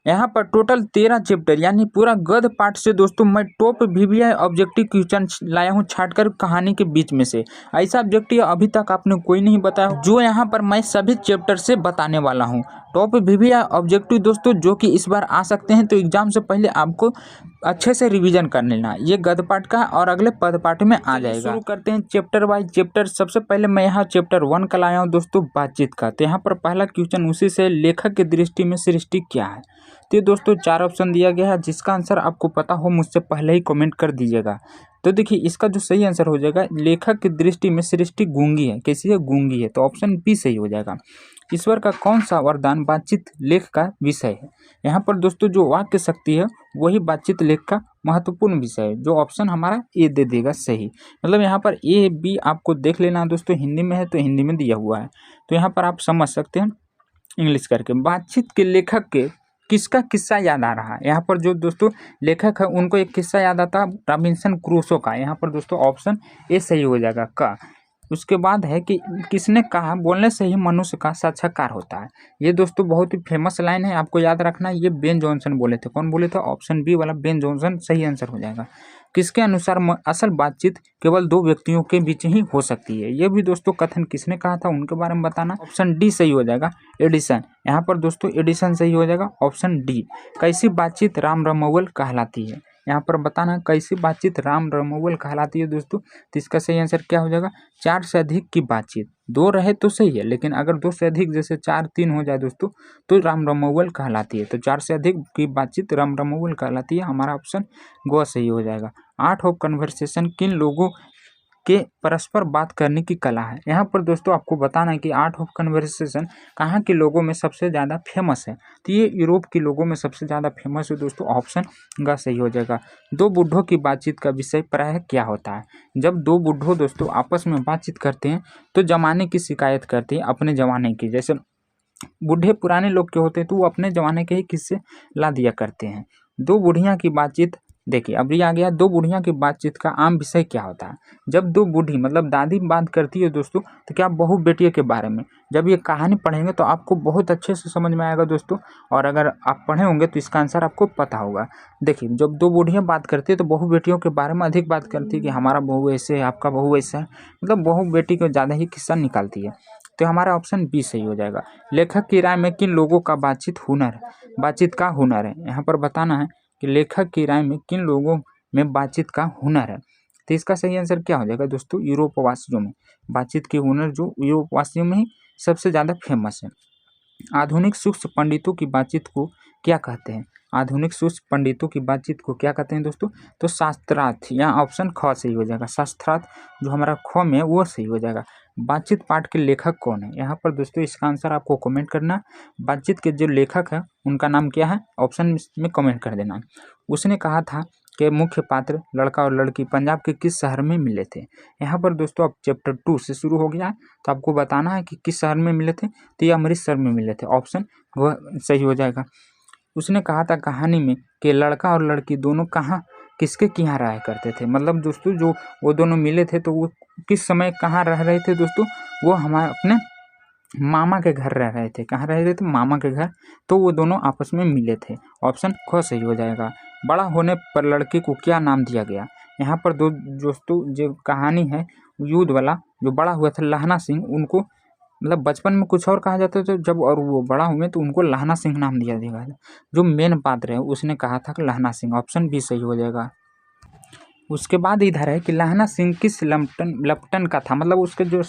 यहाँ पर total 13 chapter यानी पूरा गद्य पाठ से दोस्तों मैं टॉप VVI ऑब्जेक्टिव क्वेश्चन लाया हूँ छांटकर कहानी के बीच में से। ऐसा ऑब्जेक्टिव अभी तक आपने कोई नहीं बताया जो यहाँ पर मैं सभी चैप्टर से बताने वाला हूँ। टॉप VVI ऑब्जेक्टिव दोस्तों जो कि इस बार आ सकते हैं, तो एग्जाम से पहले आपको अच्छे से रिवीजन कर लेना। ये गद्य पाठ का और अगले पद पाठ में आ जाएगा। शुरू करते हैं चैप्टर वाइज चैप्टर। सबसे पहले मैं यहाँ चैप्टर 1 का लाया हूँ दोस्तों बातचीत का। तो यहाँ पर पहला क्वेश्चन उसी से, लेखक की दृष्टि में सृष्टि क्या है। तो दोस्तों 4 ऑप्शन दिया गया है, जिसका आंसर आपको पता हो मुझसे पहले ही कमेंट कर दीजिएगा। तो देखिए इसका जो सही आंसर हो जाएगा, लेखक की दृष्टि में सृष्टि गूंगी है। कैसी है? गूंगी है। तो ऑप्शन बी सही हो जाएगा। ईश्वर का कौन सा वरदान बातचीत लेख का विषय है। यहाँ पर दोस्तों जो वाक्य शक्ति है वही बातचीत लेख का महत्वपूर्ण विषय है, जो ऑप्शन हमारा ए दे देगा सही। मतलब यहाँ पर ए बी आपको देख लेना दोस्तों, हिंदी में है तो हिंदी में दिया हुआ है, तो यहाँ पर आप समझ सकते हैं इंग्लिश करके। बातचीत के लेखक के किसका किस्सा याद आ रहा है। यहाँ पर जो दोस्तों लेखक है उनको एक किस्सा याद आता है रॉबिन्सन क्रूसो का। यहाँ पर दोस्तों ऑप्शन ए सही हो जाएगा का। उसके बाद है कि किसने कहा बोलने से ही मनुष्य का साक्षात्कार होता है। ये दोस्तों बहुत ही फेमस लाइन है, आपको याद रखना। ये बेन जॉनसन बोले थे। कौन बोले थे? ऑप्शन बी वाला बेन जॉनसन सही आंसर हो जाएगा। किसके अनुसार असल बातचीत केवल 2 व्यक्तियों के बीच ही हो सकती है। ये भी दोस्तों कथन किसने कहा था उनके बारे में बताना। ऑप्शन डी सही हो जाएगा, एडिसन। यहाँ पर दोस्तों एडिसन सही हो जाएगा, ऑप्शन डी। कैसी बातचीत राम रमोवल कहलाती है। यहाँ पर बताना कैसी बातचीत राम रमोवल कहलाती है दोस्तों। तो इसका सही आंसर क्या हो जाएगा? 4 से अधिक की बातचीत। 2 रहे तो सही है, लेकिन अगर 2 से अधिक जैसे 4 3 हो जाए दोस्तों तो राम रमोवल कहलाती है। तो 4 से अधिक की बातचीत राम रमोवल कहलाती है। हमारा ऑप्शन गो सही हो जाएगा। आर्ट ऑफ कन्वर्सेशन किन लोगों के परस्पर बात करने की कला है। यहाँ पर दोस्तों आपको बताना है कि आर्ट ऑफ कन्वर्सेशन कहाँ के लोगों में सबसे ज़्यादा फेमस है। तो ये यूरोप के लोगों में सबसे ज़्यादा फेमस है दोस्तों, ऑप्शन ग सही हो जाएगा। 2 बूढ़ों की बातचीत का विषय प्रायः क्या होता है। जब 2 बूढ़ों दोस्तों आपस में बातचीत करते हैं तो जमाने की शिकायत करते हैं, अपने ज़माने की। जैसे बूढ़े पुराने लोग के होते हैं तो वो अपने ज़माने के ही किस्से ला दिया करते हैं। 2 बूढ़ियाँ की बातचीत देखिए अभी आ गया। 2 बूढ़ियाँ की बातचीत का आम विषय क्या होता है। जब 2 बूढ़ी मतलब दादी बात करती है दोस्तों, तो क्या बहू बेटियों के बारे में। जब ये कहानी पढ़ेंगे तो आपको बहुत अच्छे से समझ में आएगा दोस्तों, और अगर आप पढ़े होंगे तो इसका आंसर आपको पता होगा। देखिए जब 2 बूढ़ियाँ बात करती है तो बहू बेटियों के बारे में अधिक बात करती है कि हमारा बहू ऐसे है, आपका बहू ऐसा है। मतलब बहू बेटी को ज़्यादा ही किस्सा निकालती है। तो हमारा ऑप्शन बी सही हो जाएगा। लेखक की राय में किन लोगों का बातचीत का हुनर है। यहाँ पर बताना है कि लेखक की राय में किन लोगों में बातचीत का हुनर है। तो इसका सही आंसर क्या हो जाएगा दोस्तों? यूरोपवासियों में। बातचीत के हुनर जो यूरोपवासियों में ही सबसे ज़्यादा फेमस है। आधुनिक सूक्ष्म पंडितों की बातचीत को क्या कहते हैं। आधुनिक सूक्ष्म पंडितों की बातचीत को क्या कहते हैं दोस्तों? तो शास्त्रार्थ। यहाँ ऑप्शन ख सही हो जाएगा। शास्त्रार्थ जो हमारा ख में है वो सही हो जाएगा। बातचीत पाठ के लेखक कौन है। यहाँ पर दोस्तों इसका आंसर आपको कमेंट करना। बातचीत के जो लेखक है उनका नाम क्या है, ऑप्शन में कमेंट कर देना। उसने कहा था कि मुख्य पात्र लड़का और लड़की पंजाब के किस शहर में मिले थे। यहाँ पर दोस्तों अब चैप्टर 2 से शुरू हो गया है, तो आपको बताना है कि किस शहर में मिले थे। तो ये अमृतसर में मिले थे, ऑप्शन वह सही हो जाएगा। उसने कहा था कहानी में कि लड़का और लड़की दोनों कहाँ किसके यहाँ रहा करते थे। मतलब दोस्तों जो वो दोनों मिले थे तो वो किस समय कहाँ रह रहे थे दोस्तों? वो हमारे अपने मामा के घर रह रहे थे। कहाँ रह रहे थे? मामा के घर। तो वो दोनों आपस में मिले थे, ऑप्शन ख सही हो जाएगा। बड़ा होने पर लड़के को क्या नाम दिया गया। यहाँ पर दोस्तों जो कहानी है युद्ध वाला, जो बड़ा हुआ था लहना सिंह, उनको मतलब बचपन में कुछ और कहा जाता था, जब और वो बड़ा हुए तो उनको लहना सिंह नाम दिया गया। जो मेन पात्र है उसने कहा था कि लहना सिंह, ऑप्शन बी सही हो जाएगा। उसके बाद इधर है कि लहना सिंह किस लपटन का था। मतलब उसके जो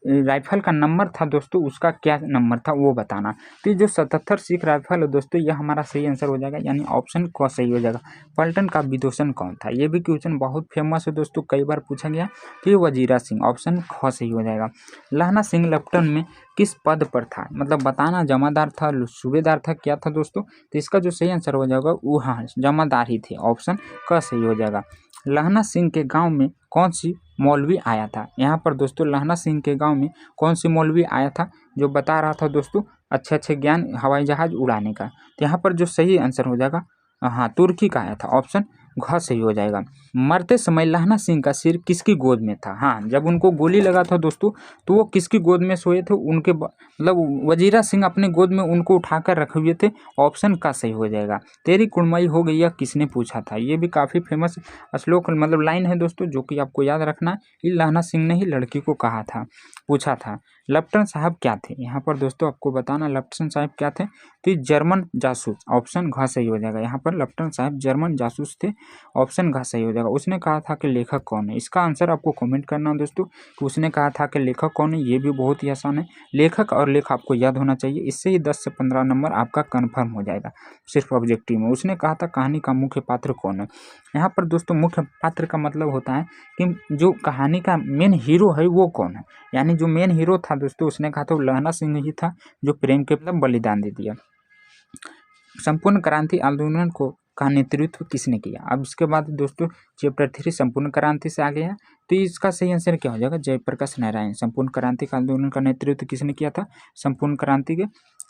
राइफल का नंबर था दोस्तों, उसका क्या नंबर था वो बताना। तो ये जो 77 सिख राइफल है दोस्तों, यह हमारा सही आंसर हो जाएगा, यानी ऑप्शन क सही हो जाएगा। पलटन का विदूषण कौन था। ये भी क्वेश्चन बहुत फेमस है दोस्तों, कई बार पूछा गया। तो ये वजीरा सिंह, ऑप्शन ख सही हो जाएगा। लहना सिंह लेफ्टिनेंट में किस पद पर था। मतलब बताना जमादार था, सूबेदार था, क्या था दोस्तों। तो इसका जो सही आंसर हो जाएगा वो हाँ जमादार ही थे, ऑप्शन क सही हो जाएगा। लहना सिंह के गाँव में कौन सी मौलवी आया था। यहाँ पर दोस्तों लहना सिंह के गांव में कौन सी मौलवी आया था जो बता रहा था दोस्तों अच्छे ज्ञान हवाई जहाज उड़ाने का। तो यहाँ पर जो सही आंसर हो जाएगा हाँ तुर्की का आया था, ऑप्शन घ सही हो जाएगा। मरते समय लहना सिंह का सिर किसकी गोद में था? हाँ, जब उनको गोली लगा था दोस्तों तो वो किसकी गोद में सोए थे? उनके मतलब वजीरा सिंह अपने गोद में उनको उठाकर रखे हुए थे। ऑप्शन का सही हो जाएगा। तेरी कुड़माई हो गई, यह किसने पूछा था? ये भी काफ़ी फेमस श्लोक मतलब लाइन है दोस्तों, जो कि आपको याद रखना है। ये लहना सिंह ने ही लड़की को कहा था, पूछा था। लेफ्टिनेंट साहब क्या थे? यहाँ पर दोस्तों आपको बताना लेफ्टिनेंट साहब क्या थे, तो जर्मन जासूस। ऑप्शन घ सही हो जाएगा। यहाँ पर लेफ्टिनेंट साहब जर्मन जासूस थे। ऑप्शन घ सही हो जाएगा। उसने कहा था कि लेखक कौन है? इसका आंसर आपको कमेंट करना है दोस्तों कि उसने कहा था कि लेखक कौन है। ये भी बहुत ही आसान है, लेखक और लेख आपको याद होना चाहिए। इससे ही 10 से 15 नंबर आपका कन्फर्म हो जाएगा सिर्फ ऑब्जेक्टिव में। उसने कहा था कहानी का मुख्य पात्र कौन है? यहाँ पर दोस्तों मुख्य पात्र का मतलब होता है कि जो कहानी का मेन हीरो है वो कौन है। यानी जो मेन हीरो था दोस्तों, उसने कहा था वो लहना सिंह ही था, जो प्रेम के मतलब बलिदान दे दिया। संपूर्ण क्रांति आंदोलन का नेतृत्व किसने किया? अब इसके बाद दोस्तों चैप्टर 3 संपूर्ण क्रांति से आ गया। तो इसका सही आंसर क्या हो जाएगा? जयप्रकाश नारायण। संपूर्ण क्रांति का आंदोलन का नेतृत्व किसने किया था? संपूर्ण क्रांति के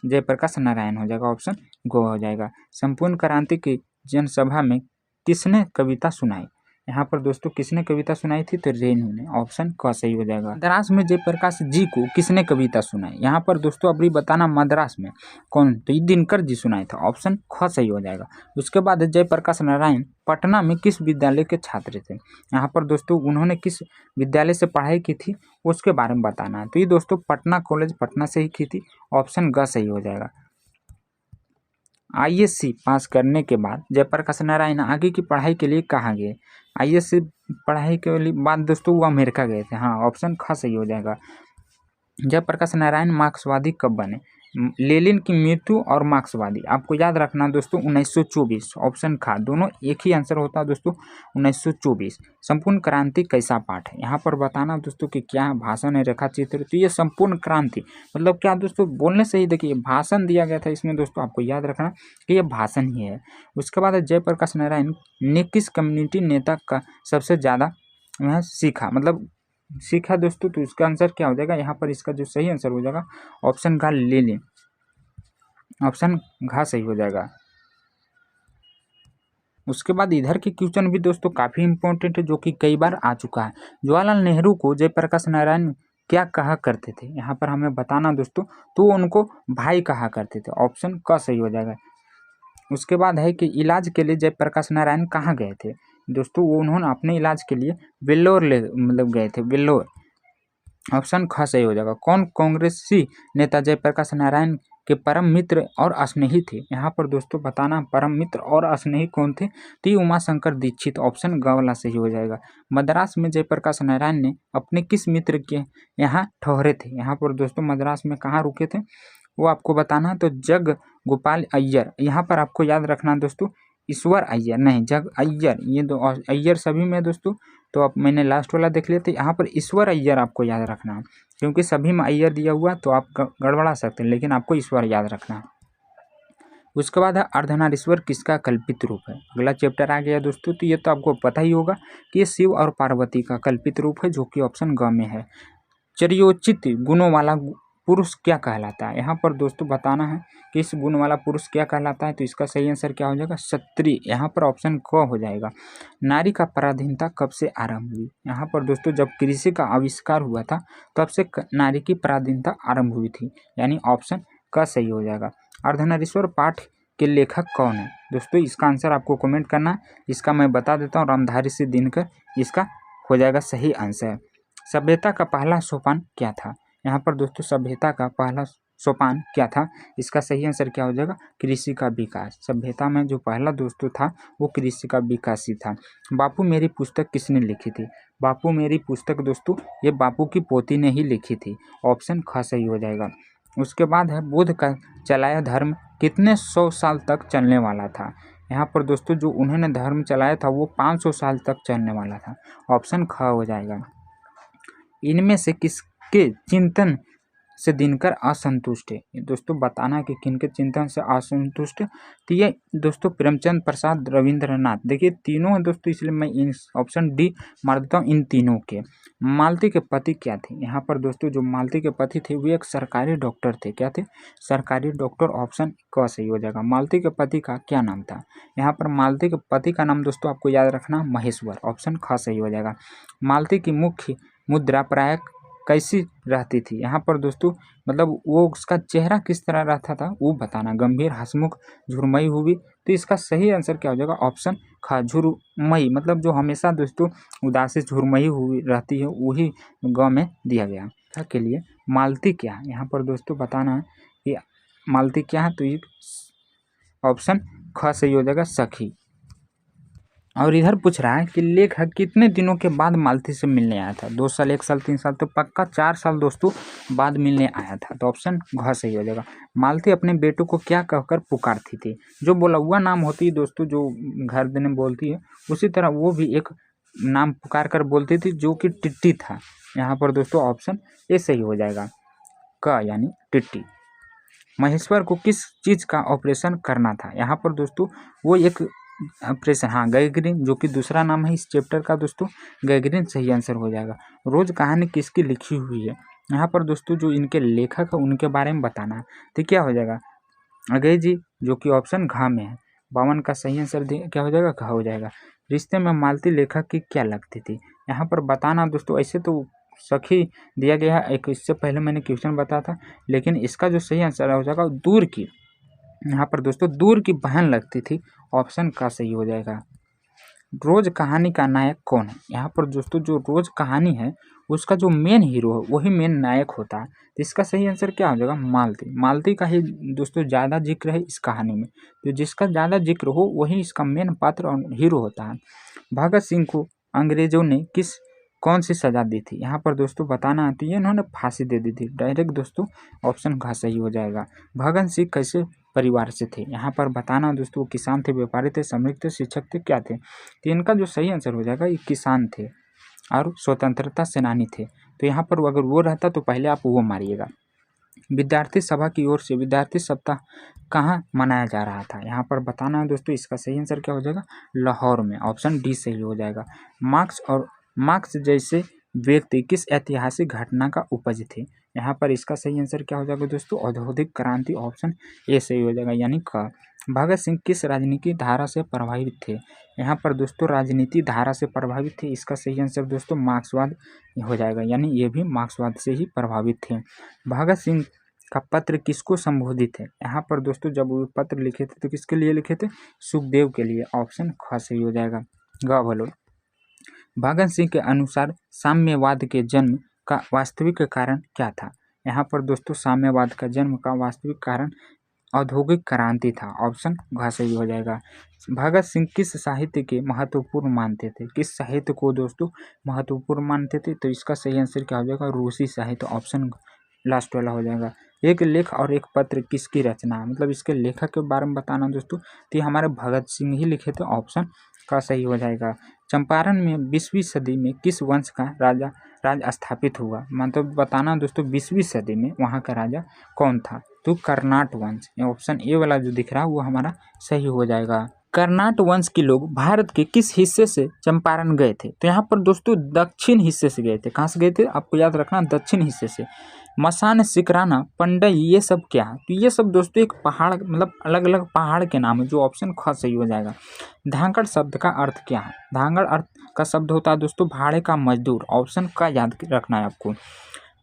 जयप्रकाश नारायण हो जाएगा। ऑप्शन गो हो जाएगा। संपूर्ण क्रांति की जनसभा में किसने कविता सुनाई? यहाँ पर दोस्तों किसने कविता सुनाई थी? तो रेणु ने। ऑप्शन क सही हो जाएगा। मद्रास में जयप्रकाश जी को किसने कविता सुनाई? यहाँ पर दोस्तों अभी बताना मद्रास में कौन? तो ये दिनकर जी सुनाए थे। ऑप्शन ख सही हो जाएगा। उसके बाद जयप्रकाश नारायण पटना में किस विद्यालय के छात्र थे? यहाँ पर दोस्तों उन्होंने किस विद्यालय से पढ़ाई की थी उसके बारे में बताना है। तो ये दोस्तों पटना कॉलेज पटना से ही की थी। ऑप्शन ग सही हो जाएगा। आईएससी पास करने के बाद जयप्रकाश नारायण आगे की पढ़ाई के लिए कहाँ गए? आईएससी पढ़ाई के बाद दोस्तों वो अमेरिका गए थे। हाँ, ऑप्शन ख सही हो जाएगा। जयप्रकाश नारायण मार्क्सवादी कब बने? लेनिन की मृत्यु और मार्क्सवादी आपको याद रखना दोस्तों 1924। ऑप्शन खा, दोनों एक ही आंसर होता है दोस्तों 1924। संपूर्ण क्रांति कैसा पाठ है? यहाँ पर बताना दोस्तों कि क्या भाषण है, रेखा चित्र। तो ये संपूर्ण क्रांति मतलब क्या दोस्तों? बोलने से ही देखिए भाषण दिया गया था इसमें दोस्तों, आपको याद रखना कि ये भाषण ही है। उसके बाद जयप्रकाश नारायण ने किस कम्युनिटी नेता का सबसे ज़्यादा सीखा दोस्तों? तो इसका आंसर क्या हो जाएगा? यहाँ पर इसका जो सही आंसर हो जाएगा ऑप्शन घ लेनिन। ऑप्शन घ सही हो जाएगा। उसके बाद इधर के क्वेश्चन भी दोस्तों काफ़ी इंपॉर्टेंट है, जो कि कई बार आ चुका है। जवाहरलाल नेहरू को जयप्रकाश नारायण क्या कहा करते थे? यहाँ पर हमें बताना दोस्तों, तो उनको भाई कहा करते थे। ऑप्शन क सही हो जाएगा। उसके बाद है कि इलाज के लिए जयप्रकाश नारायण कहाँ गए थे? दोस्तों वो उन्होंने अपने इलाज के लिए वेल्लोर गए थे, वेल्लोर। ऑप्शन ख सही हो जाएगा। कौन कांग्रेसी नेता जयप्रकाश नारायण के परम मित्र और स्नेही थे? यहाँ पर दोस्तों बताना परम मित्र और स्नेही कौन थे? तो ये उमाशंकर दीक्षित। ऑप्शन ग वाला सही हो जाएगा। मद्रास में जयप्रकाश नारायण ने अपने किस मित्र के यहाँ ठहरे थे? यहाँ पर दोस्तों मद्रास में कहाँ रुके थे वो आपको बताना। तो जग गोपाल अय्यर। यहाँ पर आपको याद रखना दोस्तों ईश्वर अय्यर नहीं, जग अय्यर। ये दो अय्यर सभी में दोस्तों, तो अब मैंने लास्ट वाला देख लिया था। यहाँ पर ईश्वर अय्यर आपको याद रखना है, क्योंकि सभी में अय्यर दिया हुआ तो आप गड़बड़ा सकते हैं, लेकिन आपको ईश्वर याद रखना है। उसके बाद है अर्धनारीश्वर किसका कल्पित रूप है? अगला चैप्टर आ गया दोस्तों। तो ये तो आपको पता ही होगा कि ये शिव और पार्वती का कल्पित रूप है, जो कि ऑप्शन ग में है। चर्योचित गुणों वाला पुरुष क्या कहलाता है? यहाँ पर दोस्तों बताना है कि इस गुण वाला पुरुष क्या कहलाता है। तो इसका सही आंसर क्या हो जाएगा? क्षत्रिय। यहाँ पर ऑप्शन क हो जाएगा। नारी का पराधीनता कब से आरंभ हुई? यहाँ पर दोस्तों जब कृषि का आविष्कार हुआ था तब से नारी की पराधीनता आरंभ हुई थी, यानी ऑप्शन क सही हो जाएगा। अर्धनारीश्वर पाठ के लेखक कौन है? दोस्तों इसका आंसर आपको कमेंट करना है। इसका मैं बता देता हूँ, रामधारी सिंह दिनकर इसका हो जाएगा सही आंसर। सभ्यता का पहला सोपान क्या था? यहाँ पर दोस्तों सभ्यता का पहला सोपान क्या था? इसका सही आंसर क्या हो जाएगा? कृषि का विकास। सभ्यता में जो पहला दोस्तों था वो कृषि का विकास ही था। बापू मेरी पुस्तक किसने लिखी थी? बापू मेरी पुस्तक दोस्तों ये बापू की पोती ने ही लिखी थी। ऑप्शन ख सही हो जाएगा। उसके बाद है बुद्ध का चलाया धर्म कितने 100 साल तक चलने वाला था? यहाँ पर दोस्तों जो उन्होंने धर्म चलाया था वो 500 साल तक चलने वाला था। ऑप्शन ख हो जाएगा। इनमें से किसके चिंतन से दिनकर असंतुष्ट है। ये दोस्तों बताना कि किनके चिंतन से असंतुष्ट है, तो ये दोस्तों प्रेमचंद प्रसाद रविंद्रनाथ। देखिए तीनों हैं दोस्तों, इसलिए मैं इन ऑप्शन डी मार देता हूँ इन तीनों के। मालती के पति क्या थे? यहाँ पर दोस्तों जो मालती के पति थे वे एक सरकारी डॉक्टर थे। क्या थे? सरकारी डॉक्टर। ऑप्शन क सही हो जाएगा। मालती के पति का क्या नाम था? यहाँ पर मालती के पति का नाम दोस्तों आपको याद रखना महेश्वर। ऑप्शन ख सही हो जाएगा। मालती की मुख्य मुद्रा प्राय कैसी रहती थी? यहाँ पर दोस्तों मतलब वो उसका चेहरा किस तरह रहता था वो बताना। गंभीर, हंसमुख, झुरमई हुई। तो इसका सही आंसर क्या हो जाएगा? ऑप्शन ख झुरमई, मतलब जो हमेशा दोस्तों उदासी झुरमई हुई रहती है वही ग में दिया गया के लिए। मालती क्या है? यहाँ पर दोस्तों बताना है कि मालती क्या है, तो ये ऑप्शन ख सही हो जाएगा सखी। और इधर पूछ रहा है कि लेखक कितने दिनों के बाद मालती से मिलने आया था? 2 साल, 1 साल, 3 साल, तो पक्का 4 साल दोस्तों बाद मिलने आया था। तो ऑप्शन घ सही हो जाएगा। मालती अपने बेटों को क्या कहकर पुकारती थी? जो बोला हुआ नाम होती है दोस्तों, जो घर देने बोलती है, उसी तरह वो भी एक नाम पुकार कर बोलती थी जो कि टिट्टी था। यहाँ पर दोस्तों ऑप्शन ए सही हो जाएगा, क यानी टिट्टी। महेश्वर को किस चीज़ का ऑपरेशन करना था? यहाँ पर दोस्तों वो एक ऑपरेशन, हाँ गैंग्रीन, जो कि दूसरा नाम है इस चैप्टर का दोस्तों, गैंग्रीन सही आंसर हो जाएगा। रोज कहानी किसकी लिखी हुई है? यहाँ पर दोस्तों जो इनके लेखक है उनके बारे में बताना है। तो क्या हो जाएगा? अगय जी, जो कि ऑप्शन घ में है। 52 का सही आंसर क्या हो जाएगा? घ हो जाएगा। रिश्ते में मालती लेखक की क्या लगती थी? यहाँ पर बताना दोस्तों, ऐसे तो सखी दिया गया है एक, इससे पहले मैंने क्वेश्चन बताया था, लेकिन इसका जो सही आंसर हो जाएगा दूर की। यहाँ पर दोस्तों दूर की बहन लगती थी। ऑप्शन का सही हो जाएगा। रोज कहानी का नायक कौन है? यहाँ पर दोस्तों जो रोज कहानी है उसका जो मेन हीरो है वही मेन नायक होता है। तो इसका सही आंसर क्या हो जाएगा? मालती। मालती का ही दोस्तों ज़्यादा जिक्र है इस कहानी में, तो जिसका ज़्यादा जिक्र हो वही इसका मेन पात्र और हीरो होता है। भगत सिंह को अंग्रेजों ने कौन सी सजा दी थी? यहाँ पर दोस्तों बताना आती है, इन्होंने फांसी दे दी थी डायरेक्ट दोस्तों। ऑप्शन घ सही हो जाएगा। भगत सिंह कैसे परिवार से थे? यहाँ पर बताना दोस्तों, किसान थे, व्यापारी थे, श्रमिक थे, शिक्षक थे, क्या थे? तो इनका जो सही आंसर हो जाएगा ये किसान थे और स्वतंत्रता सेनानी थे। तो यहाँ पर अगर वो रहता तो पहले आप वो मारिएगा। विद्यार्थी सभा की ओर से विद्यार्थी सप्ताह कहाँ मनाया जा रहा था? यहाँ पर बताना है दोस्तों, इसका सही आंसर क्या हो जाएगा? लाहौर में। ऑप्शन डी सही हो जाएगा। मार्क्स जैसे व्यक्ति किस ऐतिहासिक घटना का उपज थे? यहाँ पर इसका सही आंसर क्या हो जाएगा दोस्तों? औद्योगिक क्रांति। ऑप्शन ए सही हो जाएगा, यानी क। भगत सिंह किस राजनीति धारा से प्रभावित थे? यहाँ पर दोस्तों राजनीति धारा से प्रभावित थे। इसका सही आंसर दोस्तों मार्क्सवाद हो जाएगा, यानी ये भी मार्क्सवाद से ही प्रभावित थे। भगत सिंह का पत्र किसको संबोधित है? यहाँ पर दोस्तों जब वो पत्र लिखे थे तो किसके लिए लिखे थे? सुखदेव के लिए। ऑप्शन ख सही हो जाएगा। ग बोलो। भगत सिंह के अनुसार साम्यवाद के जन्म का वास्तविक कारण क्या था? यहाँ पर दोस्तों साम्यवाद का जन्म का वास्तविक कारण औद्योगिक क्रांति था। ऑप्शन घ सही हो जाएगा। भगत सिंह किस साहित्य के महत्वपूर्ण मानते थे? किस साहित्य को दोस्तों महत्वपूर्ण मानते थे? तो इसका सही आंसर क्या हो जाएगा? रूसी साहित्य। ऑप्शन लास्ट वाला हो जाएगा। एक लेख और एक पत्र किसकी रचना है? मतलब इसके लेखक के बारे में बताना दोस्तों, तो ये हमारे भगत सिंह ही लिखे थे। ऑप्शन का सही हो जाएगा। चंपारण में 20वीं सदी में किस वंश का राज स्थापित हुआ? मतलब बताना दोस्तों 20वीं सदी में वहाँ का राजा कौन था? तो कर्नाट वंश। ऑप्शन ए वाला जो दिख रहा है वो हमारा सही हो जाएगा। कर्नाट वंश के लोग भारत के किस हिस्से से चंपारण गए थे? तो यहाँ पर दोस्तों दक्षिण हिस्से से गए थे। कहाँ से गए थे आपको याद रखना? दक्षिण हिस्से से। मसान, सिकराना, पंडई, ये सब क्या है? तो ये सब दोस्तों एक पहाड़, मतलब अलग अलग पहाड़ के नाम है, जो ऑप्शन ख सही हो जाएगा। धांगड़ शब्द का अर्थ क्या है? धांगड़ अर्थ का शब्द होता है दोस्तों भाड़े का मजदूर। ऑप्शन का याद रखना है आपको।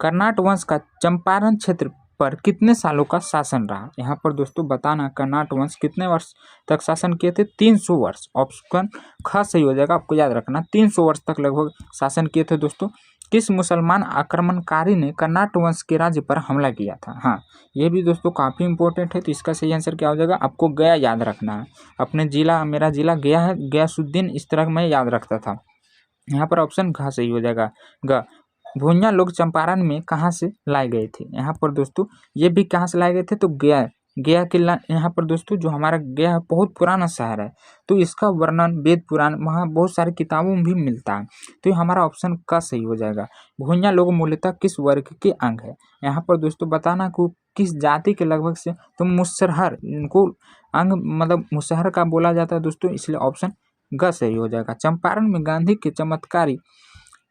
कर्नाट वंश का चंपारण क्षेत्र पर कितने सालों का शासन रहा? यहाँ पर दोस्तों बताना कर्नाट वंश कितने वर्ष तक शासन किए थे? 300 वर्ष। ऑप्शन ख सही हो जाएगा, आपको याद रखना 300 वर्ष तक लगभग शासन किए थे दोस्तों। किस मुसलमान आक्रमणकारी ने कर्नाट वंश के राज्य पर हमला किया था? हाँ, ये भी दोस्तों काफ़ी इंपॉर्टेंट है। तो इसका सही आंसर क्या हो जाएगा? आपको गया याद रखना है। अपने जिला, मेरा जिला गया है, गयासुद्दीन, इस तरह मैं याद रखता था। यहाँ पर ऑप्शन घ सही हो जाएगा। ग भूंइया लोग चंपारण में कहाँ से लाए गए थे? यहाँ पर दोस्तों ये भी कहाँ से लाए गए थे? तो गया गया के यहाँ पर दोस्तों जो हमारा गया है बहुत पुराना शहर है, तो इसका वर्णन वेद पुराण वहाँ बहुत सारी किताबों में भी मिलता है। तो ये हमारा ऑप्शन का सही हो जाएगा। भुइयां लोग मूलतः किस वर्ग के अंग है? यहाँ पर दोस्तों बताना को किस जाति के लगभग से, तो मुसहर इनको अंग मतलब मुसहर का बोला जाता है दोस्तों, इसलिए ऑप्शन ग सही हो जाएगा। चंपारण में गांधी के चमत्कारी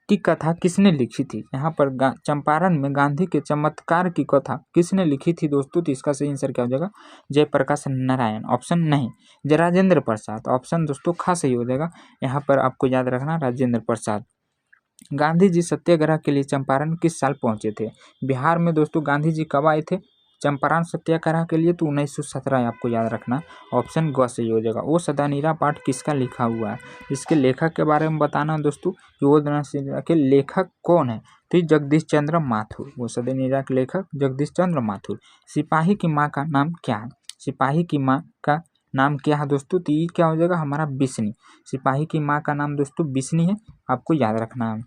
की कथा किसने लिखी थी? यहाँ पर चंपारण में गांधी के चमत्कार की कथा किसने लिखी थी दोस्तों? तो इसका सही आंसर क्या हो जाएगा? जयप्रकाश नारायण। ऑप्शन नहीं, राजेंद्र प्रसाद। ऑप्शन दोस्तों खा सही हो जाएगा। यहाँ पर आपको याद रखना राजेंद्र प्रसाद। गांधी जी सत्याग्रह के लिए चंपारण किस साल पहुंचे थे? बिहार में दोस्तों गांधी जी कब आए थे चंपारण सत्याग्रह के लिए? तो 1917 आपको याद रखना। ऑप्शन ग सही हो जाएगा। वो सदानीरा पाठ किसका लिखा हुआ है? इसके लेखक के बारे में बताना दोस्तों कि वो सदानीरा के लेखक कौन है? तो जगदीश चंद्र माथुर। वो सदानीरा के लेखक जगदीश चंद्र माथुर। सिपाही की माँ का नाम क्या है? सिपाही की माँ का नाम क्या है दोस्तों? तो ये क्या हो जाएगा हमारा? बिस्नी। सिपाही की माँ का नाम दोस्तों बिस्नी है, आपको याद रखना है।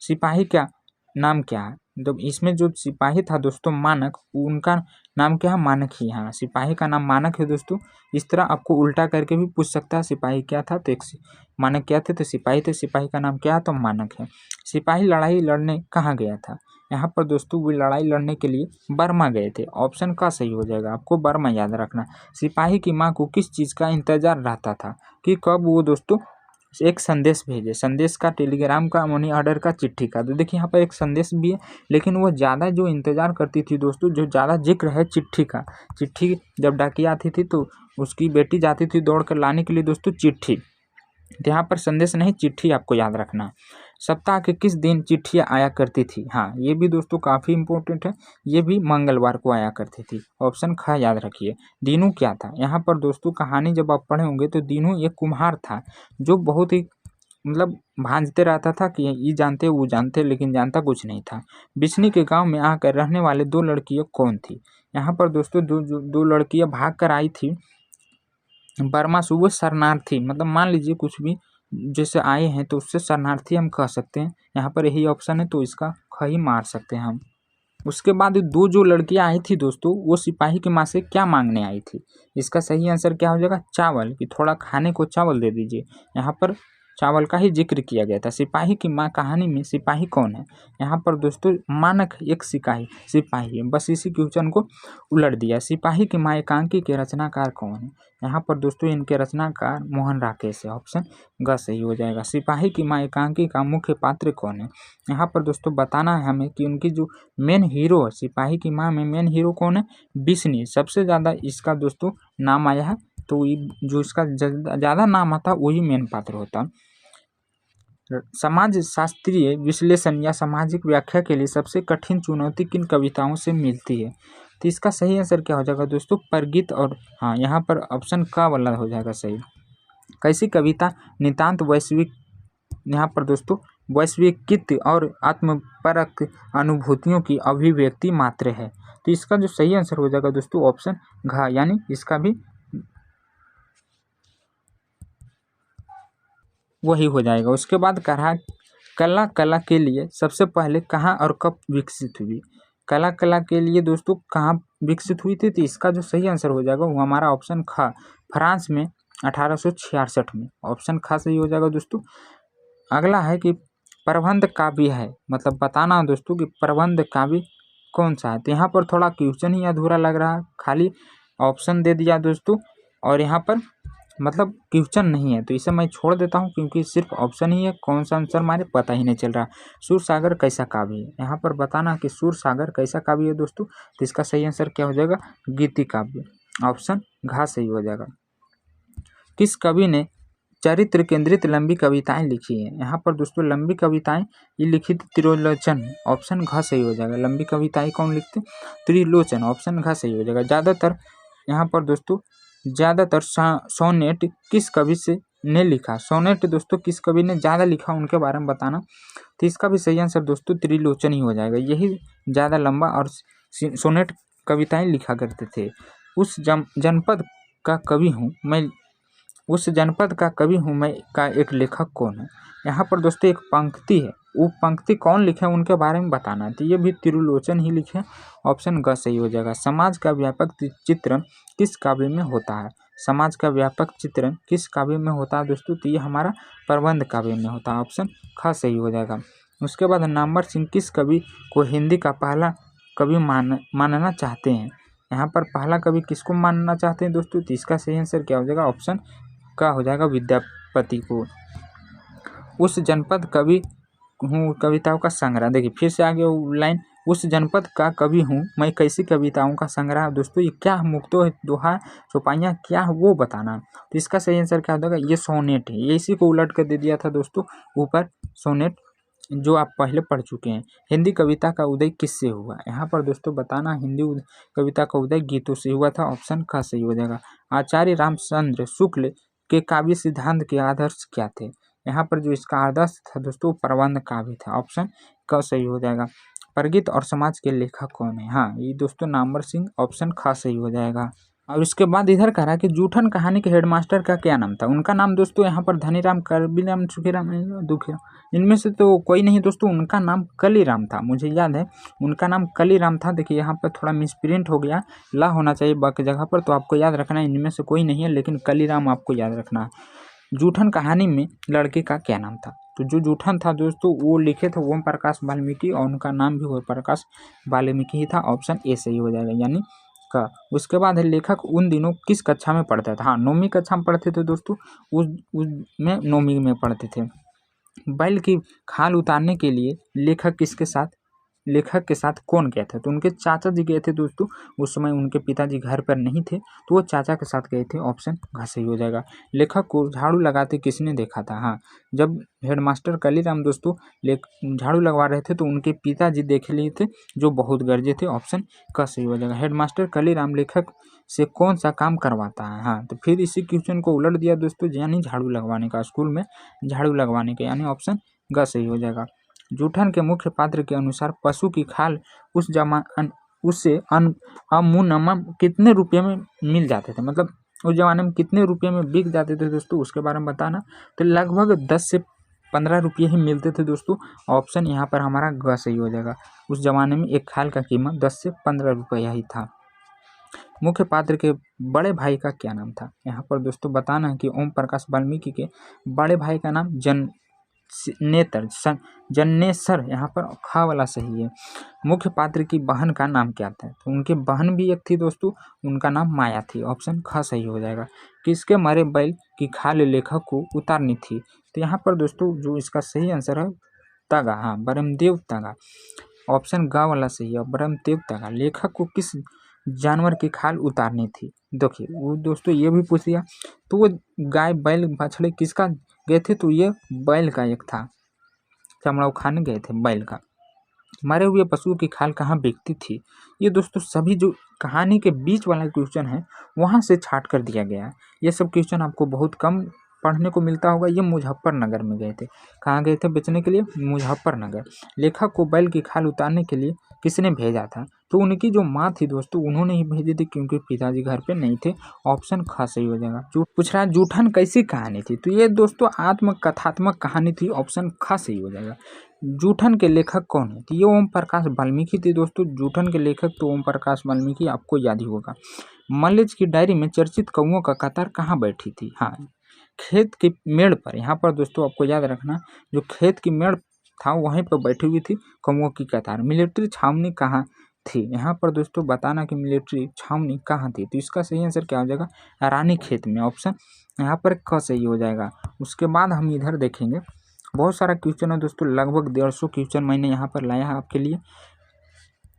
सिपाही का नाम क्या है? तो इसमें जो सिपाही था दोस्तों मानक, उनका नाम क्या है? मानक ही। हाँ, सिपाही का नाम मानक है दोस्तों। इस तरह आपको उल्टा करके भी पूछ सकता है, सिपाही क्या था तो एक मानक क्या थे तो सिपाही थे, सिपाही का नाम क्या है तो मानक है। सिपाही लड़ाई लड़ने कहाँ गया था? यहाँ पर दोस्तों वो लड़ाई लड़ने के लिए बर्मा गए थे। ऑप्शन का सही हो जाएगा, आपको बर्मा याद रखना। सिपाही की माँ को किस चीज़ का इंतजार रहता था कि कब वो दोस्तों एक संदेश भेजे? संदेश का, टेलीग्राम का, मनी ऑर्डर का, चिट्ठी का। तो देखिए यहाँ पर एक संदेश भी है, लेकिन वो ज़्यादा जो इंतज़ार करती थी दोस्तों, जो ज़्यादा जिक्र है चिट्ठी का। चिट्ठी जब डाकिया आती थी तो उसकी बेटी जाती थी दौड़ कर लाने के लिए दोस्तों चिट्ठी। तो यहाँ पर संदेश नहीं, चिट्ठी आपको याद रखना। सप्ताह के किस दिन चिट्ठियाँ आया करती थी? हाँ, ये भी दोस्तों काफ़ी इंपॉर्टेंट है। ये भी मंगलवार को आया करती थी। ऑप्शन ख याद रखिए। दीनू क्या था? यहाँ पर दोस्तों कहानी जब आप पढ़े होंगे तो दीनू एक कुम्हार था जो बहुत ही मतलब भांजते रहता था कि ये जानते वो जानते, लेकिन जानता कुछ नहीं था। बिस्नी के गांव में आकर रहने वाले दो लड़कियां कौन थी? यहाँ पर दोस्तों दो लड़कियां भाग कर आई थी बर्मा से। वो शरणार्थी, मतलब मान लीजिए कुछ भी जैसे आए हैं तो उससे शरणार्थी हम कह सकते हैं। यहाँ पर यही ऑप्शन है तो इसका ख ही मार सकते हैं हम। उसके बाद दो जो लड़कियां आई थी दोस्तों, वो सिपाही की माँ से क्या मांगने आई थी? इसका सही आंसर क्या हो जाएगा? चावल, कि थोड़ा खाने को चावल दे दीजिए। यहाँ पर चावल का ही जिक्र किया गया था। सिपाही की माँ कहानी में सिपाही कौन है? यहाँ पर दोस्तों मानक एक सिपाही है, बस इसी क्वेश्चन को उलट दिया। सिपाही की माँ एकांकी के रचनाकार कौन है? यहाँ पर दोस्तों इनके रचनाकार मोहन राकेश है। ऑप्शन ग सही हो जाएगा। सिपाही की माँ एकांकी का मुख्य पात्र कौन है? यहाँ पर दोस्तों बताना है हमें कि उनकी जो मेन हीरो है, सिपाही की माँ में मेन हीरो कौन है? बिस्नी। सबसे ज़्यादा इसका दोस्तों नाम आया है, तो जो इसका ज़्यादा नाम आता वही मेन पात्र होता। समाज शास्त्रीय विश्लेषण या सामाजिक व्याख्या के लिए सबसे कठिन चुनौती किन कविताओं से मिलती है? तो इसका सही आंसर क्या हो जाएगा दोस्तों? परगीत। और हाँ, यहाँ पर ऑप्शन का वाला हो जाएगा सही। कैसी कविता नितांत वैश्विक, यहाँ पर दोस्तों वैश्विकित और आत्मपरक अनुभूतियों की अभिव्यक्ति मात्र है? तो इसका जो सही आंसर हो जाएगा दोस्तों ऑप्शन घ, यानी इसका भी वही हो जाएगा। उसके बाद कला के लिए सबसे पहले कहाँ और कब विकसित हुई? कला के लिए दोस्तों कहाँ विकसित हुई थी? तो इसका जो सही आंसर हो जाएगा वो हमारा ऑप्शन ख, फ्रांस में 1866 में। ऑप्शन ख सही हो जाएगा दोस्तों। अगला है कि प्रबंध काव्य है, मतलब बताना दोस्तों कि प्रबंध काव्य कौन सा है? तो यहाँ पर थोड़ा क्वेश्चन ही अधूरा लग रहा है, खाली ऑप्शन दे दिया दोस्तों, और यहाँ पर मतलब क्वेश्चन नहीं है, तो इसे मैं छोड़ देता हूँ क्योंकि सिर्फ ऑप्शन ही है। कौन सा आंसर हमारे पता ही नहीं चल रहा। सूरसागर कैसा काव्य है? यहाँ पर बताना कि सूरसागर कैसा काव्य है दोस्तों। तो इसका सही आंसर क्या हो जाएगा? गीति काव्य। ऑप्शन घ सही हो जाएगा। किस कवि ने चरित्र केंद्रित लंबी कविताएं लिखी है? यहाँ पर दोस्तों लंबी कविताएं ये लिखी थी त्रिलोचन। ऑप्शन घ सही हो जाएगा। लंबी कविताएं कौन लिखते? त्रिलोचन। ऑप्शन घ सही हो जाएगा। ज़्यादातर यहाँ पर दोस्तों ज़्यादातर सोनेट किस कवि से ने लिखा? सोनेट दोस्तों किस कवि ने ज़्यादा लिखा उनके बारे में बताना। तो इसका भी सही आंसर दोस्तों त्रिलोचन ही हो जाएगा। यही ज़्यादा लंबा और सोनेट कविताएं लिखा करते थे। उस जनपद का कवि हूँ मैं, उस जनपद का कवि हूँ मैं का एक लेखक कौन है। यहाँ पर दोस्तों एक पंक्ति है, वो पंक्ति कौन लिखे हैं उनके बारे में बताना है। तो ये भी त्रिलोचन ही लिखे, ऑप्शन ग सही हो जाएगा। समाज का व्यापक चित्रण किस काव्य में होता है। समाज का व्यापक चित्रण किस काव्य में होता है दोस्तों, तो ये हमारा प्रबंध काव्य में होता है, ऑप्शन ख सही हो जाएगा। उसके बाद नामवर सिंह किस कवि को हिंदी का पहला कवि मानना चाहते हैं। यहाँ पर पहला कवि किसको मानना चाहते हैं दोस्तों, तो इसका सही आंसर क्या हो जाएगा, ऑप्शन का हो जाएगा विद्यापति को। उस जनपद कवि हूँ कविताओं का संग्रह, देखिए फिर से आगे लाइन, उस जनपद का कवि हूँ मैं कैसी कविताओं का संग्रह। दोस्तों ये क्या मुक्तो है, दोहा, चौपाइयाँ क्या है वो बताना। तो इसका सही आंसर क्या हो जाएगा, ये सोनेट है। ये इसी को उलट कर दे दिया था दोस्तों ऊपर, सोनेट जो आप पहले पढ़ चुके हैं। हिंदी कविता का उदय किससे हुआ, यहाँ पर दोस्तों बताना हिंदी कविता का उदय गीतों से हुआ था, ऑप्शन ख सही हो जाएगा। आचार्य रामचंद्र शुक्ल के काव्य सिद्धांत के आदर्श क्या थे। यहाँ पर जो इसका आदर्श था दोस्तों प्रबंध काव्य था, ऑप्शन क सही हो जाएगा। परगित और समाज के लेखक कौन है, हाँ ये दोस्तों नामवर सिंह, ऑप्शन ख सही हो जाएगा। और उसके बाद इधर कह रहा है कि जूठन कहानी के हेडमास्टर का क्या नाम था। उनका नाम दोस्तों यहाँ पर धनीराम, करबीराम, सुखीराम, दुखीराम, इनमें से तो कोई नहीं दोस्तों, उनका नाम कलीराम था, मुझे याद है उनका नाम कलीराम था। देखिए यहाँ पर थोड़ा मिसप्रिंट हो गया, ला होना चाहिए बाकी जगह पर, तो आपको याद रखना है इनमें से कोई नहीं है, लेकिन कलीराम आपको याद रखना है। जूठन कहानी में लड़के का क्या नाम था, तो जो जूठन था दोस्तों वो लिखे थे ओम प्रकाश वाल्मीकि, और उनका नाम भी ओम प्रकाश वाल्मीकि ही था, ऑप्शन ए सही हो जाएगा यानी का। उसके बाद है लेखक उन दिनों किस कक्षा में पढ़ता था, हाँ 9वीं कक्षा में पढ़ते थे दोस्तों, उस में 9वीं में पढ़ते थे। बैल की खाल उतारने के लिए लेखक के साथ कौन गया था, तो उनके चाचा जी गए थे दोस्तों, उस समय उनके पिताजी घर पर नहीं थे, तो वो चाचा के साथ गए थे, ऑप्शन घ सही हो जाएगा। लेखक को झाड़ू लगाते किसने देखा था, हाँ जब हेडमास्टर कलीराम दोस्तों झाड़ू लगवा रहे थे तो उनके पिताजी देख लिए थे, जो बहुत गरजे थे, ऑप्शन क सही हो जाएगा। हेडमास्टर कलीराम लेखक से कौन सा काम करवाता है, हाँ तो फिर इसी क्वेश्चन को उलट दिया दोस्तों, यानी झाड़ू लगवाने का, स्कूल में झाड़ू लगवाने का, यानी ऑप्शन ग सही हो जाएगा। जूठन के मुख्य पात्र के अनुसार पशु की खाल उससे अमूनमम कितने रुपये में मिल जाते थे, मतलब उस जमाने में कितने रुपये में बिक जाते थे दोस्तों, उसके बारे में बताना। तो लगभग 10 से 15 रुपये ही मिलते थे दोस्तों, ऑप्शन यहाँ पर हमारा ग सही हो जाएगा। उस जमाने में एक खाल का कीमत 10 से 15 रुपया ही था। मुख्य पात्र के बड़े भाई का क्या नाम था, यहाँ पर दोस्तों बताना है कि ओम प्रकाश वाल्मीकि के बड़े भाई का नाम जन्नेसर, यहाँ पर खा वाला सही है। मुख्य पात्र की बहन का नाम क्या था, तो उनकी बहन भी एक थी दोस्तों, उनका नाम माया थी, ऑप्शन ख सही हो जाएगा। किसके मरे बैल की खाल लेखक को उतारनी थी, तो यहाँ पर दोस्तों जो इसका सही आंसर है तगा, हाँ ब्रह्मदेव तगा, ऑप्शन ग वाला सही है, ब्रह्मदेव तगा। लेखक को किस जानवर की खाल उतारनी थी, देखिए वो दोस्तों ये भी पूछ लिया, तो वो गाय बैल बछड़े किसका गए थे, तो ये बैल का एक था, चमड़ा खाने गए थे बैल का। मरे हुए पशु की खाल कहाँ बिकती थी, ये दोस्तों सभी जो कहानी के बीच वाला क्वेश्चन है वहाँ से छाट कर दिया गया है। ये सब क्वेश्चन आपको बहुत कम पढ़ने को मिलता होगा। ये मुजफ्फरनगर में गए थे, कहाँ गए थे बेचने के लिए, मुजफ्फरनगर। लेखक को बैल की खाल उतारने के लिए किसने भेजा था, तो उनकी जो माँ थी दोस्तों उन्होंने ही भेजी थी, क्योंकि पिताजी घर पे नहीं थे, ऑप्शन ख सही हो जाएगा। पूछ रहा है जूठन कैसी कहानी थी, तो ये दोस्तों आत्मकथात्मक कहानी थी, ऑप्शन ख सही हो जाएगा। जूठन के लेखक कौन है, तो ये ओम प्रकाश वाल्मीकि थे दोस्तों, जूठन के लेखक तो ओम प्रकाश वाल्मीकि आपको याद ही होगा। मल्लेज की डायरी में चर्चित कौओं का कतार कहाँ बैठी थी, हाँ खेत की मेड़ पर। यहाँ पर दोस्तों आपको याद रखना, जो खेत की मेड़ था वहीं पर बैठी हुई थी कौओं की कतार। मिलिट्री छावनी कहाँ थी, यहाँ पर दोस्तों बताना कि मिलिट्री छावनी कहाँ थी, तो इसका सही आंसर क्या हो जाएगा, रानी खेत में, ऑप्शन यहाँ पर क सही हो जाएगा। उसके बाद हम इधर देखेंगे, बहुत सारा क्वेश्चन है दोस्तों, लगभग 150 क्वेश्चन मैंने यहाँ पर लाया है आपके लिए।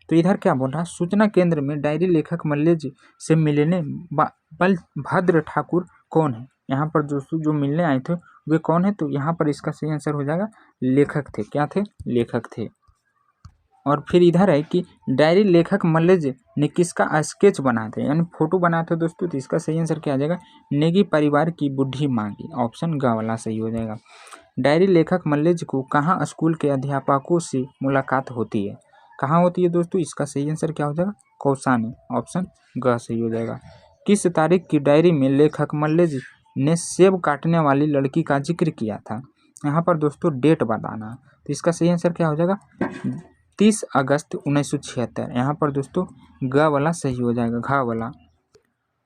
तो इधर क्या बोल रहा है, सूचना केंद्र में डायरी लेखक मल्लेज से मिलने बलभद्र ठाकुर कौन है, यहाँ पर दोस्तों जो मिलने आए थे वे कौन है, तो यहाँ पर इसका सही आंसर हो जाएगा लेखक थे, क्या थे, लेखक थे। और फिर इधर है कि डायरी लेखक मल्लेज ने किसका स्केच बनाया था, यानी फोटो बनाया था दोस्तों, तो इसका सही आंसर क्या आ जाएगा, नेगी परिवार की बुढ़ी मांगी, ऑप्शन ग वाला सही हो जाएगा। डायरी लेखक मल्लेज को कहाँ स्कूल के अध्यापकों से मुलाकात होती है, कहाँ होती है दोस्तों, इसका सही आंसर क्या हो जाएगा, कौसानी, ऑप्शन ग सही हो जाएगा। किस तारीख की डायरी में लेखक मल्लेज ने सेब काटने वाली लड़की का जिक्र किया था। यहाँ पर दोस्तों डेट बताना, तो इसका सही आंसर क्या हो जाएगा 30 अगस्त 1976। यहाँ पर दोस्तों ग वाला सही हो जाएगा, घ वाला।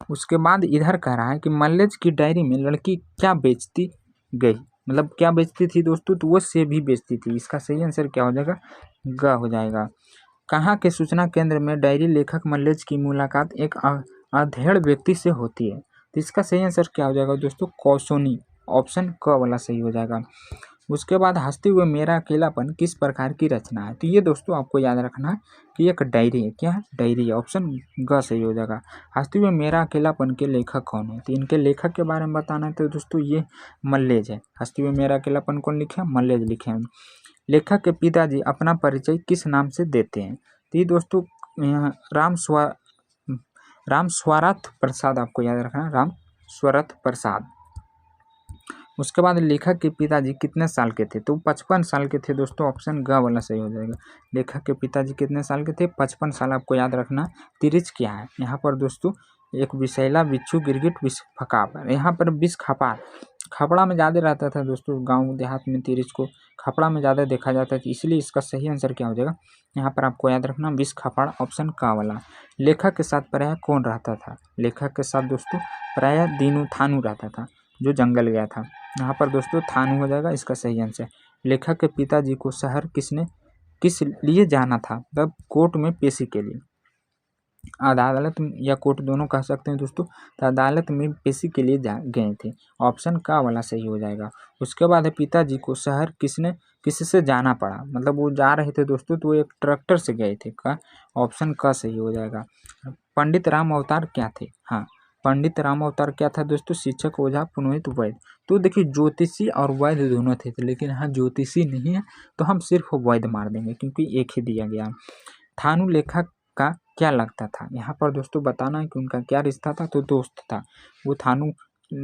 उसके बाद इधर कह रहा है कि मल्लेज की डायरी में लड़की क्या बेचती गई, मतलब क्या बेचती थी दोस्तों, तो वो सेब ही बेचती थी। इसका सही आंसर क्या हो जाएगा ग हो जाएगा। कहाँ के सूचना केंद्र में डायरी लेखक मल्लेज की मुलाकात एक अधेड़ व्यक्ति से होती है, तो इसका सही आंसर क्या हो जाएगा दोस्तों कौसोनी, ऑप्शन क वाला सही हो जाएगा। उसके बाद हंसते हुए मेरा अकेलापन किस प्रकार की रचना है, तो ये दोस्तों आपको याद रखना है कि एक डायरी है। क्या है डायरी है, ऑप्शन ग सही हो जाएगा। हंसते हुए मेरा अकेलापन के लेखक कौन है, तो इनके लेखक के बारे में बताना है, तो दोस्तों ये मल्लेज है। हंसते हुए मेरा अकेलापन कौन लिखे हैं, मल्लेज लिखे हैं। लेखक के पिताजी अपना परिचय किस नाम से देते हैं, तो ये दोस्तों राम स्वरथ प्रसाद आपको याद रखना है, राम स्वरथ प्रसाद। उसके बाद लेखक के पिताजी कितने साल के थे, तो 55 साल के थे दोस्तों, ऑप्शन ग वाला सही हो जाएगा। लेखक के पिताजी कितने साल के थे, 55 साल। आपको याद रखना तिरिच क्या है, यहाँ पर दोस्तों एक विषैला बिच्छू गिरगिट विष फकाप, यहाँ पर विष खपा खपड़ा में ज़्यादा रहता था दोस्तों, गांव देहात में तिरिच को खपड़ा में ज़्यादा देखा जाता है, इसलिए इसका सही आंसर क्या हो जाएगा, यहाँ पर आपको याद रखना विष खपड़ा, ऑप्शन का वाला। लेखक के साथ प्रायः कौन रहता था, लेखक के साथ दोस्तों प्रायः दीनू थानू रहता था, जो जंगल गया था। यहाँ पर दोस्तों थानू हो जाएगा इसका सही आंसर। लेखक के पिताजी को शहर किस लिए जाना था, तब कोर्ट में पेशी के लिए, अदालत या कोर्ट दोनों कह सकते हैं दोस्तों, तो अदालत में पेशी के लिए गए थे, ऑप्शन का वाला सही हो जाएगा। उसके बाद है पिताजी को शहर किससे जाना पड़ा, मतलब वो जा रहे थे दोस्तों, तो वो एक ट्रैक्टर से गए थे, का ऑप्शन का सही हो जाएगा। पंडित राम अवतार क्या थे, हाँ पंडित राम अवतार क्या था दोस्तों, शिक्षक, ओझा, पुरोहित, वैद्य। तो देखिए ज्योतिषी और वैद्य दोनों थे, लेकिन यहाँ ज्योतिषी नहीं है, तो हम सिर्फ वैद्य मार देंगे क्योंकि एक ही दिया गया। थानू लेखक का क्या लगता था, यहाँ पर दोस्तों बताना है कि उनका क्या रिश्ता था, तो दोस्त था, वो थानू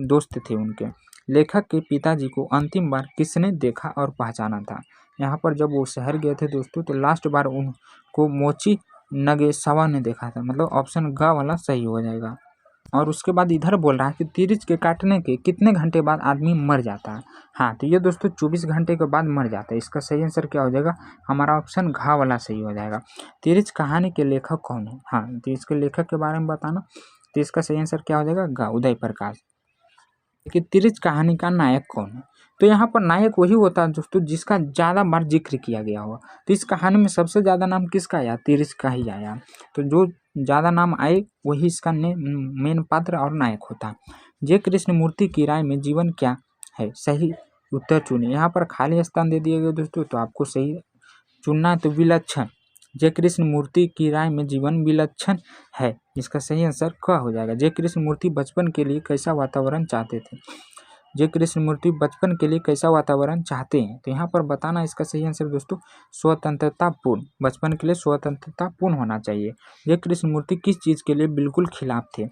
दोस्त थे उनके। लेखक के पिताजी को अंतिम बार किसने देखा और पहचाना था, यहाँ पर जब वो शहर गए थे दोस्तों, तो लास्ट बार उनको मोची नगेसावा ने देखा था, मतलब ऑप्शन ग वाला सही हो जाएगा। और उसके बाद इधर बोल रहा है कि तिरिच के काटने के कितने घंटे बाद आदमी मर जाता है, हाँ तो ये दोस्तों 24 घंटे के बाद मर जाता है। इसका सही आंसर क्या हो जाएगा, हमारा ऑप्शन घा वाला सही हो जाएगा। तिरिच कहानी के लेखक कौन है, हाँ तो इसके लेखक के बारे में बताना, तो इसका सही आंसर क्या हो जाएगा गा, उदय प्रकाश। कि तिरिच कहानी का नायक कौन है, तो यहाँ पर नायक वही होता है दोस्तों जिसका ज़्यादा बार जिक्र किया गया हो। तो इस कहानी में सबसे ज़्यादा नाम किसका आया, तिरिच का ही आया, तो जो ज़्यादा नाम आए वही इसका मेन पात्र और नायक होता। जय कृष्ण मूर्ति की राय में जीवन क्या है, सही उत्तर चुनिए। यहाँ पर खाली स्थान दे दिए गए दोस्तों, तो आपको सही चुनना है, तो विलक्षण। जय कृष्ण मूर्ति की राय में जीवन विलक्षण है, इसका सही आंसर क हो जाएगा। जय कृष्ण मूर्ति बचपन के लिए कैसा वातावरण चाहते थे, जय कृष्ण मूर्ति बचपन के लिए कैसा वातावरण चाहते हैं, तो यहाँ पर बताना इसका सही आंसर दोस्तों स्वतंत्रतापूर्ण, बचपन के लिए स्वतंत्रतापूर्ण होना चाहिए। जय कृष्ण मूर्ति किस चीज़ के लिए बिल्कुल खिलाफ थे,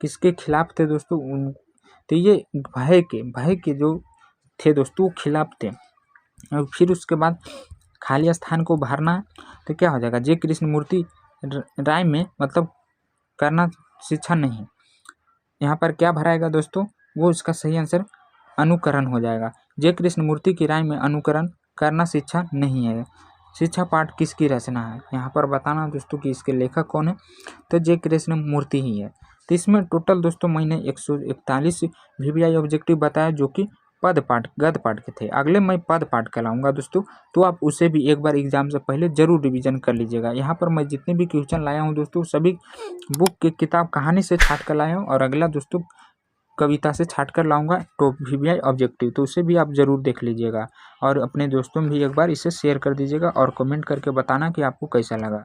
किसके खिलाफ थे दोस्तों, तो ये भय के जो थे दोस्तों खिलाफ थे। और फिर उसके बाद खाली स्थान को भरना, तो क्या हो जाएगा, जय कृष्ण मूर्ति राय में मतलब करना शिक्षा नहीं, यहाँ पर क्या भराएगा दोस्तों, वो इसका सही आंसर अनुकरण हो जाएगा। जय कृष्ण मूर्ति की राय में अनुकरण करना शिक्षा नहीं है। शिक्षा पाठ किसकी रचना है, यहाँ पर बताना दोस्तों कि इसके लेखक कौन है, तो जय कृष्ण मूर्ति ही है। तो इसमें टोटल दोस्तों मैंने 141 VVI ऑब्जेक्टिव बताया जो कि पद पाठ गद पाठ के थे। अगले मैं पद पाठ कराऊंगा दोस्तों, तो आप उसे भी एक बार एग्जाम से पहले जरूर रिवीजन कर लीजिएगा। यहाँ पर मैं जितने भी क्वेश्चन लाया हूँ दोस्तों सभी बुक की किताब कहानी से छाट कर लाया हूँ, और अगला दोस्तों कविता से छाट कर लाऊंगा टॉप VVI ऑब्जेक्टिव, तो उसे भी आप ज़रूर देख लीजिएगा। और अपने दोस्तों में भी एक बार इसे शेयर कर दीजिएगा और कमेंट करके बताना कि आपको कैसा लगा।